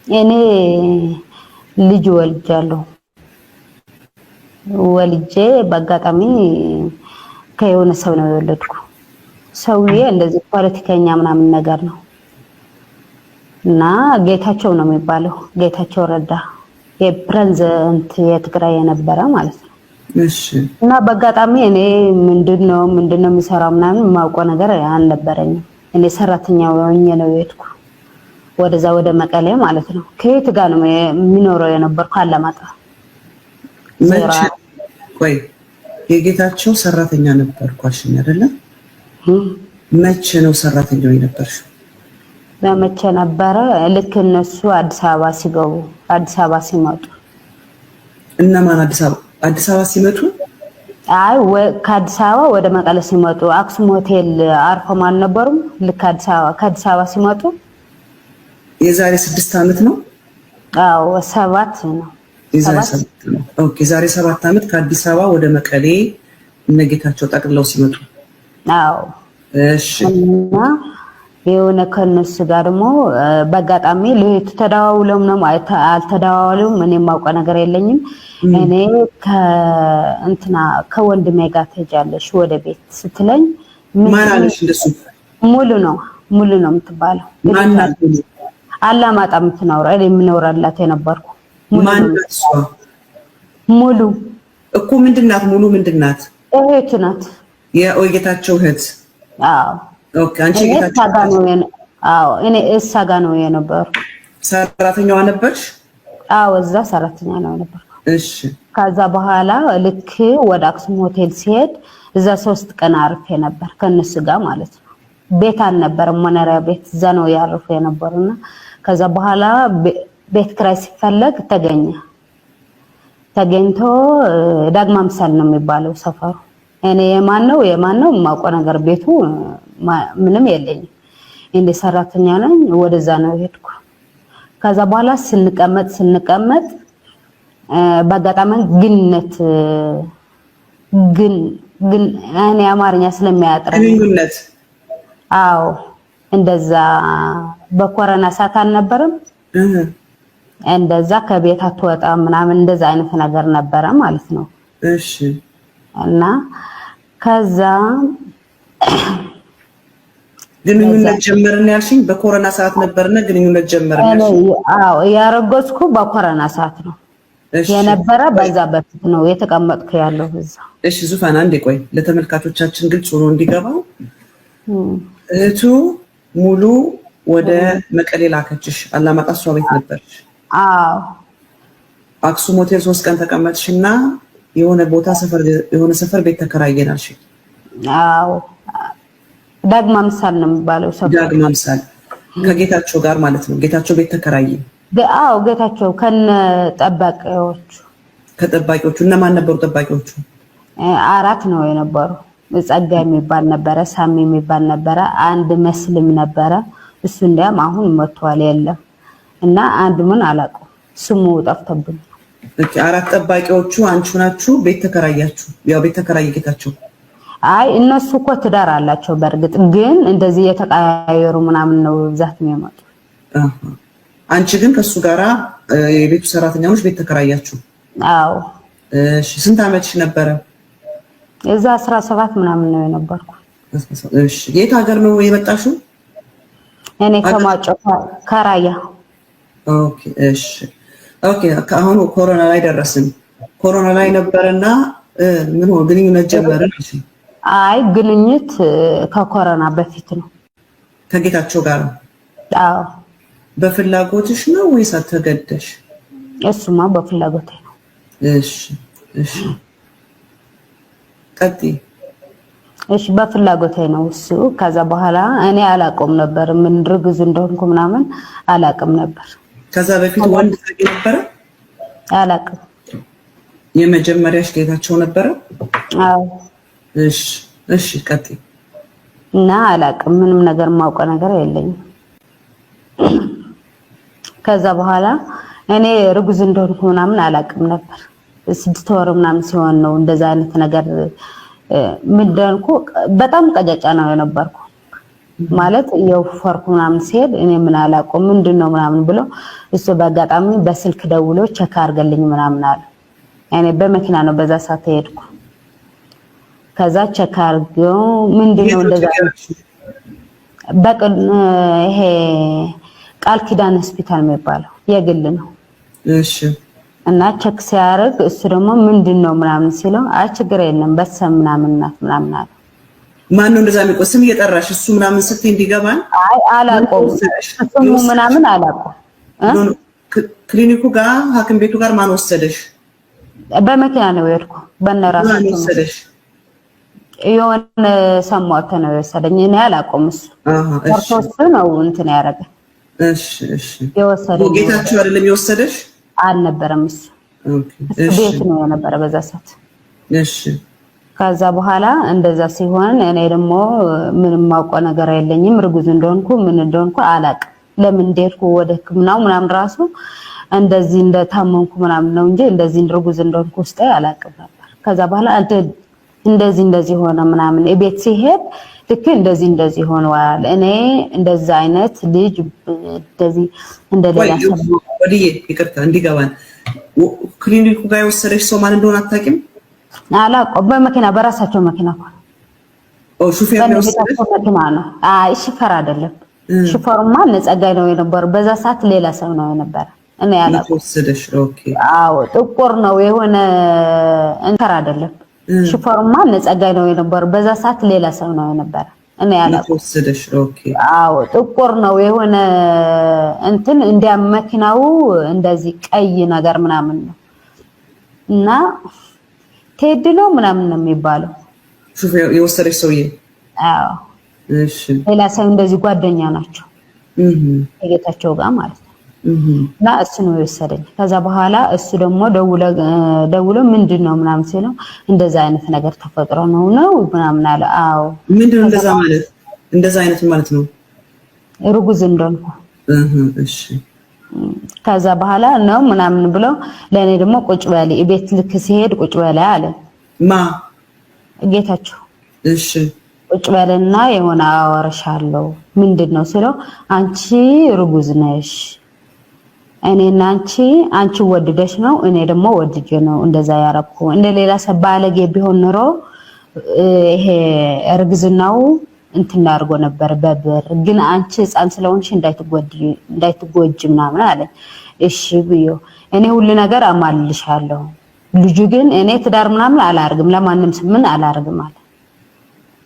እኔ ልጅ ወልጃለሁ። ወልጄ በአጋጣሚ ከየሆነ ሰው ነው የወለድኩ። ሰውዬ እንደዚህ ፖለቲከኛ ምናምን ነገር ነው እና ጌታቸው ነው የሚባለው። ጌታቸው ረዳ የፕሬዝዳንት የትግራይ የነበረ ማለት ነው። እሺ። እና በአጋጣሚ እኔ ምንድነው የሚሰራው ምናምን የማውቀው ነገር አልነበረኝም። እኔ ሰራተኛ ሆኜ ነው የሄድኩ ወደዛ ወደ መቀሌ ማለት ነው። ከየት ጋር ነው የሚኖረው የነበርኩ አላማጣ። ቆይ የጌታቸው ሰራተኛ ነበርኩ አልሽኝ አይደለ? መቼ ነው ሰራተኛው የነበርሽው? በመቼ ነበረ? ልክ እነሱ አዲስ አበባ ሲገቡ፣ አዲስ አበባ ሲመጡ። እነማን አዲስ አበባ ሲመጡ? አይ ከአዲስ አበባ ወደ መቀሌ ሲመጡ አክሱም ሆቴል አርፈው አልነበሩም? ልክ ከአዲስ አበባ ሲመጡ የዛሬ 6 ዓመት ነው? አዎ 7 ነው። የዛሬ 7 ዓመት ከአዲስ አበባ ወደ መቀሌ እነጌታቸው ጠቅልለው ሲመጡ። አዎ እሺ። እና የሆነ ከነሱ ጋር ደግሞ በአጋጣሚ ልህት ተደዋውለው ነው አልተደዋወሉም። እኔ የማውቀው ነገር የለኝም። እኔ ከወንድሜ ጋር ትሄጃለሽ ወደ ቤት ስትለኝ ማን አለሽ? እንደሱ ሙሉ ነው የምትባለው። አላማጣ የምትኖረው እኔ የምኖርላት የነበርኩ ማን እሷ? ሙሉ እኮ ምንድናት? ሙሉ ምንድናት? እህት ናት። የጌታቸው እህት? አዎ። ኦኬ። አንቺ ጌታቸው? አዎ እኔ እሷ ጋር ነው የነበርኩ። ሰራተኛዋ ነበርሽ? አዎ እዛ ሰራተኛ ነው የነበርኩ። እሺ። ከዛ በኋላ ልክ ወደ አክሱም ሆቴል ሲሄድ እዛ 3 ቀን አርፌ ነበር ከነሱ ጋር ማለት ነው። ቤት አልነበረም፣ መኖሪያ ቤት እዛ ነው ያርፉ የነበሩና ከዛ በኋላ ቤት ክራይ ሲፈለግ ተገኝቶ ዳግማ ምሳሌ ነው የሚባለው ሰፈሩ። እኔ የማን ነው የማውቀው ነገር ቤቱ ምንም የለኝም። እንደ ሰራተኛ ነኝ። ወደዛ ነው ሄድኩ። ከዛ በኋላ ስንቀመጥ በአጋጣሚ ግን እኔ አማርኛ ስለሚያጥረኝ ግንኙነት። አዎ እንደዛ በኮረና ሰዓት አልነበረም? እንደዛ ከቤት አትወጣም ምናምን እንደዛ አይነት ነገር ነበረ ማለት ነው። እሺ። እና ከዛ ግንኙነት ጀመርን ያልሽኝ በኮረና ሰዓት ነበርና ግንኙነት ጀመርን ያልሽኝ? አዎ ያረገዝኩ በኮረና ሰዓት ነው የነበረ። በዛ በፊት ነው የተቀመጥኩ ያለው እዛ። እሺ ዙፋን አንዴ ቆይ፣ ለተመልካቾቻችን ግልጽ ሆኖ እንዲገባው እህቱ ሙሉ ወደ መቀሌ ላከችሽ። አላማጣ እሷ ቤት ነበርሽ? አዎ። አክሱም ሆቴል 3 ቀን ተቀመጥሽና የሆነ ሰፈር ቤት ተከራየን አልሽ? አዎ ዳግማ ምሳሌ ነው የሚባለው ሰፈር። ዳግማ ምሳሌ ከጌታቸው ጋር ማለት ነው። ጌታቸው ቤት ተከራየ? አዎ ጌታቸው ከጠባቂዎቹ እነማን ነበሩ ጠባቂዎቹ? 4 ነው የነበሩ። ጸጋ የሚባል ነበረ፣ ሳሚ የሚባል ነበረ፣ አንድ መስልም ነበረ። እሱ እንዲያም አሁን ሞቷል የለም። እና አንድ ምን አላውቀው ስሙ ጠፍቶብኝ። እቺ 4 ጠባቂዎቹ አንቺ ናችሁ? ቤት ተከራያችሁ? ያው ቤት ተከራየ ጌታቸው? አይ እነሱ እኮ ትዳር አላቸው። በእርግጥ ግን እንደዚህ የተቀያየሩ ምናምን ነው ብዛት የሚመጡ። አንቺ ግን ከሱ ጋራ የቤቱ ሰራተኛ ሆነሽ ቤት ተከራያችሁ? አዎ። እሺ ስንት ዓመትሽ ነበረ? እዛ 17 ምናምን ነው የነበርኩ። እሺ የት ሀገር ነው የመጣሽው? እኔ ከማጮ ከራያ። ኦኬ እሺ ኦኬ። አሁን ኮሮና ላይ ደረስን። ኮሮና ላይ ነበርና ምን ሆነ ግንኙነት ጀመርን? አይ ግንኙነት ከኮሮና በፊት ነው። ከጌታቸው ጋር? አዎ። በፍላጎትሽ ነው ወይስ አተገደሽ? እሱማ በፍላጎቴ ነው። እሺ እሺ ቀጥይ። እሺ በፍላጎቴ ነው እሱ። ከዛ በኋላ እኔ አላውቅም ነበር ምን ርግዝ እንደሆንኩ ምናምን አላውቅም ነበር። ከዛ በፊት ወንድ ታውቂ ነበረ? አላውቅም። የመጀመሪያሽ ጌታቸው ነበረ? አዎ። እሺ እሺ ቀጥይ። እና አላውቅም ምንም ነገር የማውቀው ነገር የለኝም። ከዛ በኋላ እኔ ርግዝ እንደሆንኩ ምናምን አላውቅም ነበር። 6 ወር ምናምን ሲሆን ነው እንደዛ አይነት ነገር ምንድነው በጣም ቀጫጫ ነው የነበርኩ። ማለት የወፈርኩ ምናምን ሲሄድ እኔ ምን አላውቀውም ምንድነው ምናምን ብሎ እሱ በአጋጣሚ በስልክ ደውሎ ቸክ አድርገልኝ ምናምን አለ። እኔ በመኪና ነው በዛ ሰዓት ሄድኩ። ከዛ ቸክ አድርገው ምንድነው እንደዛ በቀን ይሄ ቃል ኪዳን ሆስፒታል የሚባለው የግል ነው። እሺ እና ቸክ ሲያደርግ እሱ ደግሞ ምንድነው ምናምን ሲለው አይ ችግር የለም በሰም ምናምን ናት ምናምን አለ። ማን ነው እንደዛ የሚቆስም እየጠራሽ እሱ ምናምን ስትይ እንዲገባን? አይ አላውቀውም እሱ ምናምን አላውቀውም። ክሊኒኩ ጋር ሐኪም ቤቱ ጋር ማን ወሰደሽ? በመኪና ነው የሄድኩ በእነራሱ ማን ወሰደሽ? የሆነ ሰማሁት ነው የወሰደኝ። እኔ አላውቀውም እሱ እሱ ነው እንትን ያደረገ። እሺ እሺ የወሰደኝ ጌታቸው አይደለም የወሰደሽ? አልነበረም እሱ ቤት ነው የነበረ በዛ ሰዓት። እሺ ከዛ በኋላ እንደዛ ሲሆን እኔ ደግሞ ምንም ማውቀው ነገር የለኝም ርጉዝ እንደሆንኩ ምን እንደሆንኩ አላውቅም። ለምን እንደሄድኩ ወደ ሕክምናው ምናምን ራሱ እንደዚህ እንደታመንኩ ምናምን ነው እንጂ እንደዚህ ርጉዝ እንደሆንኩ ውስጤ አላውቅም ነበር። ከዛ በኋላ እንደዚህ ሆነ ምናምን ቤት ሲሄድ ልክ እንደዚህ ሆነዋል። እኔ እንደዛ አይነት ልጅ እንደዚህ እንደሌላ ሰው ወዲዬ ይቅርታ እንዲገባን ክሊኒኩ ጋር የወሰደሽ ሰው ማን እንደሆነ አታውቂም? አላውቀውም። በመኪና በራሳቸው መኪና ሹፌር ነው የወሰደሽ? መኪና ነው። አይ ሹፌር አይደለም። ሹፌሩማ ነጸጋይ ነው የነበረው በዛ ሰዓት ሌላ ሰው ነው የነበረ። እኔ አላውቀውም ወሰደሽ። ኦኬ አዎ ጥቁር ነው የሆነ እንከር አይደለም። ሹፌሩማ ነጸጋይ ነው የነበረው በዛ ሰዓት ሌላ ሰው ነው የነበረ። እኔ አላውቀውም ወሰደሽ። ኦኬ አዎ ጥቁር ነው የሆነ እንትን እንዲያ መኪናው እንደዚህ ቀይ ነገር ምናምን ነው እና ቴድሎ ምናምን ነው የሚባለው ሹፌር የወሰደሽ ሰውዬ። አዎ እሺ ሌላ ሰው እንደዚህ ጓደኛ ናቸው ከጌታቸው ጋር ማለት ነው። እና እሱ ነው የወሰደኝ። ከዛ በኋላ እሱ ደግሞ ደውሎ ምንድነው ምናምን ሲለው እንደዛ አይነት ነገር ተፈጥሮ ነው ምናምን አለ። አዎ ምንድነው እንደዛ አይነት ማለት ነው? ርጉዝ እንደሆንኩ። እሺ ከዛ በኋላ ነው ምናምን ብሎ ለኔ ደግሞ ቁጭ በል ቤት ልክ ሲሄድ ቁጭ በል አለ። ጌታቸው። እሺ ቁጭ በልና የሆነ አወራሻለሁ። ምንድነው ስለው አንቺ ርጉዝ ነሽ፣ እኔና አንቺ ወድደሽ ነው፣ እኔ ደግሞ ወድጄ ነው እንደዛ ያረኩ። እንደሌላ ሰባለጌ ቢሆን ኖሮ ይሄ እርግዝናው እንትን አድርጎ ነበር በብር። ግን አንቺ ህፃን ስለሆንሽ እንዳይትጎጂ ምናምን አለ። እሺ ብዮ እኔ ሁሉ ነገር አማልልሻለሁ፣ ልጁ ግን እኔ ትዳር ምናምን አላርግም፣ ለማንም ምን አላርግም አለ።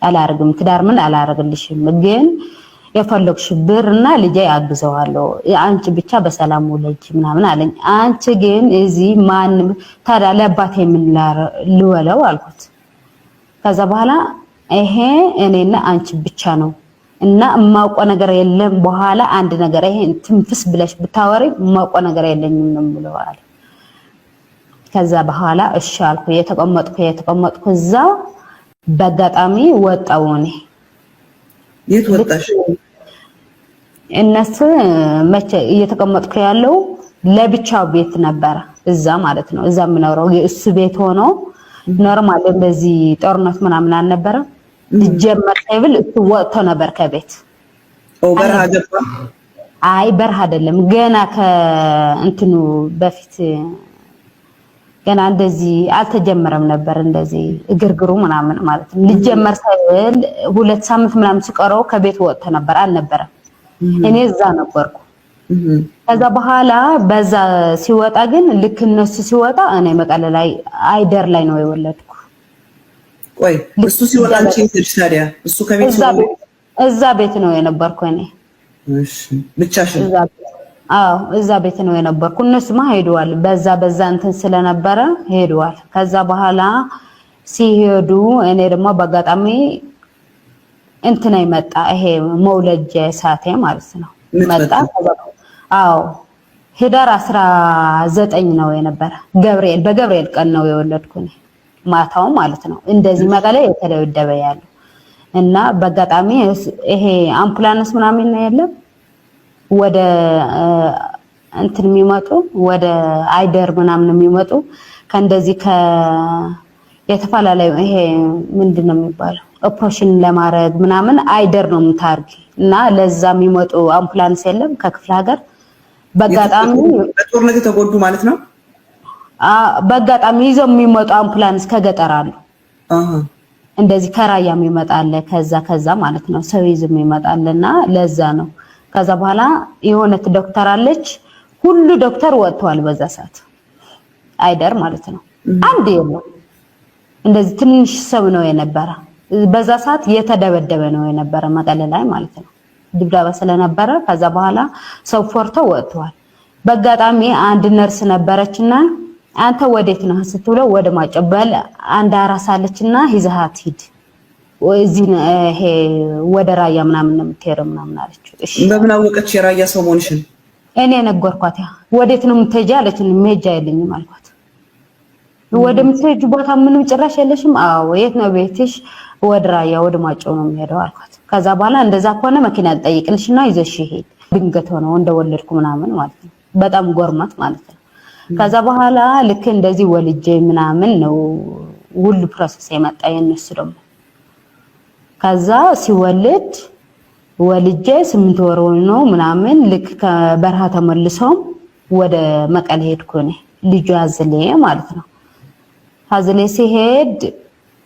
አላርግም ትዳር ምን አላርግልሽም፣ ግን የፈለግሽ ብርና ልጄ አግዘዋለሁ፣ አንቺ ብቻ በሰላም ወለጂ ምናምን አለኝ። አንቺ ግን እዚህ ማንም ታዲያ ለአባቴ ምን ልወለው አልኩት። ከዛ በኋላ ይሄ እኔና አንቺ ብቻ ነው እና የማውቀው ነገር የለም። በኋላ አንድ ነገር ይሄ ትንፍስ ብለሽ ብታወሪ የማውቀው ነገር የለኝም ነው የምለው አለ። ከዛ በኋላ እሺ አልኩ። የተቀመጥኩ እዛ በአጋጣሚ ወጣው። እኔ የት ወጣሽ? እነሱ መቼ እየተቀመጥኩ ያለው ለብቻው ቤት ነበረ እዛ ማለት ነው። እዛ የምኖረው እሱ ቤት ሆኖ ኖርማል እንደዚህ ጦርነት ምናምን አልነበረም። ጀመር ሳይብል እሱ ወጥቶ ነበር ከቤት። በረሃ ገባ? አይ በረሃ አይደለም፣ ገና ከእንትኑ በፊት ገና እንደዚህ አልተጀመረም ነበር እንደዚህ እግርግሩ ምናምን ማለት ነው። ሊጀመር ሳይል 2 ሳምንት ምናምን ሲቀረው ከቤት ወጥቶ ነበር አልነበረም። እኔ እዛ ነበርኩ። ከዛ በኋላ በዛ ሲወጣ ግን ልክ እነሱ ሲወጣ እኔ መቀሌ ላይ አይደር ላይ ነው የወለድኩ። ቆይ እሱ ሲወጣ አንቺ ሄድሽ ታዲያ? እሱ ከቤት እዛ ቤት ነው የነበርኩ እኔ። እሺ ብቻሽን? አዎ እዛ ቤት ነው የነበርኩ። እነሱማ ሄደዋል፣ በዛ እንትን ስለነበረ ሄደዋል። ከዛ በኋላ ሲሄዱ እኔ ደግሞ በአጋጣሚ እንትን አይመጣ ይሄ መውለጃ ሰዓቴ ማለት ነው መጣ። አዎ ሄዳር 19 ነው የነበረ በገብርኤል ቀን ነው የወለድኩኝ ማታው ማለት ነው። እንደዚህ መቀሌ የተደበደበ ያለው እና በአጋጣሚ ይሄ አምቡላንስ ምናምን ነው የለም ወደ እንትን የሚመጡ ወደ አይደር ምናምን የሚመጡ ከእንደዚህ የተፈላለዩ ይሄ ምንድነው የሚባለው ኦፕሬሽን ለማድረግ ምናምን አይደር ነው የምታርጊ እና ለዛ የሚመጡ አምቡላንስ የለም ከክፍለ ሀገር በአጋጣሚ በጦርነት የተጎዱ ማለት ነው። በአጋጣሚ ይዘው የሚመጡ አምቡላንስ ከገጠር አሉ። እንደዚህ ከራያ የሚመጣለ ከዛ ማለት ነው ሰው ይዘው የሚመጣልና ለዛ ነው። ከዛ በኋላ የሆነች ዶክተር አለች ሁሉ ዶክተር ወጥቷል በዛ ሰዓት አይደር ማለት ነው። አንድ የለው እንደዚህ ትንሽ ሰው ነው የነበረ በዛ ሰዓት የተደበደበ ነው የነበረ መቀሌ ላይ ማለት ነው ድብደባ ስለነበረ ከዛ በኋላ ሰው ፈርቶ ወጥቷል። በአጋጣሚ አንድ ነርስ ነበረችና አንተ ወዴት ነህ ስትለው ወደ ማጨበል አንድ አራሳለችና ይዘሃት ሂድ ወይዚህ ይሄ ወደ ራያ ምናምን ነው የምትሄደው ምናምን አለች። እሺ በምን አወቀች የራያ ሰው መሆንሽን? እኔ ነገርኳት። ወዴት ነው የምትሄጂው አለችኝ። መሄጃ የለኝም አልኳት። ወደምትሄጂ ቦታ ምንም ጭራሽ የለሽም? አዎ። የት ነው ቤትሽ? ወደ ራያ ወደ ማጨው ነው የምሄደው አልኳት። ከዛ በኋላ እንደዛ ከሆነ መኪና ልጠይቅልሽና ይዘሽ ሄድ ድንገት ሆነ እንደወለድኩ ምናምን ማለት ነው። በጣም ጎርማት ማለት ነው። ከዛ በኋላ ልክ እንደዚህ ወልጄ ምናምን ነው ሁሉ ፕሮሰስ የመጣ የነሱ ደግሞ ከዛ ሲወልድ ወልጄ 8 ወር ነው ምናምን ልክ ከበረሃ ተመልሰው ወደ መቀሌ ሄድኩ እኔ ልጁ አዝሌ ማለት ነው። አዝሌ ሲሄድ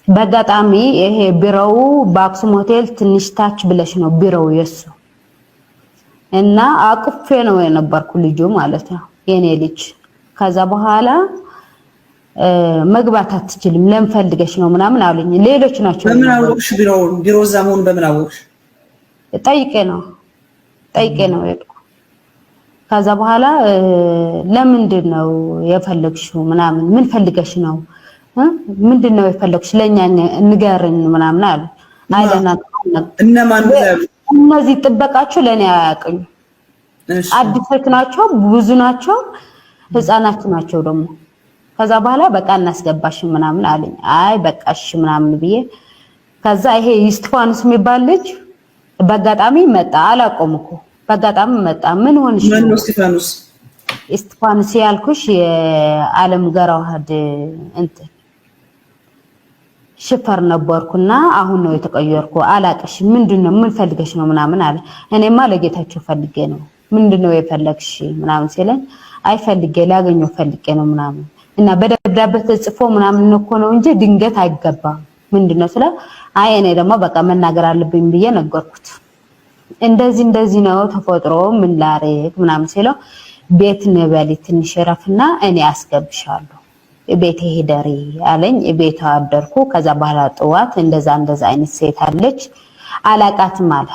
በአጋጣሚ ይሄ ቢሮው በአክሱም ሆቴል ትንሽ ታች ብለሽ ነው ቢሮው የሱ እና አቅፌ ነው የነበርኩ ልጁ ማለት ነው የኔ ልጅ። ከዛ በኋላ መግባት አትችልም ለምን ፈልገሽ ነው ምናምን አሉኝ። ሌሎች ናቸው። በምን አወቅሽ ቢሮ ዛሙን በምን አወቅሽ? ጠይቄ ነው የሄድኩ። ከዛ በኋላ ለምንድነው የፈለግሽው ምናምን ምን ፈልገሽ ነው ምንድነው የፈለግሽ ለኛ ንገርን ምናምን አሉ። አይደና እነማን ነው እነዚህ ጥበቃቸው ለኔ አያውቁኝ። አዲሶች ናቸው ብዙ ናቸው ህፃናት ናቸው ደግሞ። ከዛ በኋላ በቃ እናስገባሽ ምናምን አለኝ። አይ በቃሽ ምናምን ብዬ ከዛ ይሄ እስጢፋኖስ የሚባል ልጅ በአጋጣሚ መጣ። አላቆም እኮ በአጋጣሚ መጣ። ምን ሆንሽ ነው? ማን ነው እስጢፋኖስ? እስጢፋኖስ ያልኩሽ የዓለም ገራዋህድ እንትን ሽፈር ነበርኩና አሁን ነው የተቀየርኩ። አላቀሽ ምንድነው ምን ፈልገሽ ነው ምናምን አለ። እኔማ ለጌታቸው ፈልጌ ነው። ምንድነው የፈለግሽ ምናምን ሲለኝ አይ ፈልጌ ላገኘው ፈልጌ ነው ምናምን እና በደብዳቤ ተጽፎ ምናምን እኮ ነው እንጂ ድንገት አይገባም ምንድነው ስለ አይ እኔ ደግሞ በቃ መናገር አለብኝ ብዬ ነገርኩት። እንደዚህ ነው ተፈጥሮ ምን ላረግ ምናምን ሲለው ቤት ነበሊ ትንሽ ረፍና እኔ አስገብሻለሁ ቤት ሄደሪ አለኝ። ቤት አደርኩ። ከዛ በኋላ ጠዋት እንደዛ አይነት ሴት አለች አላቃትም አለ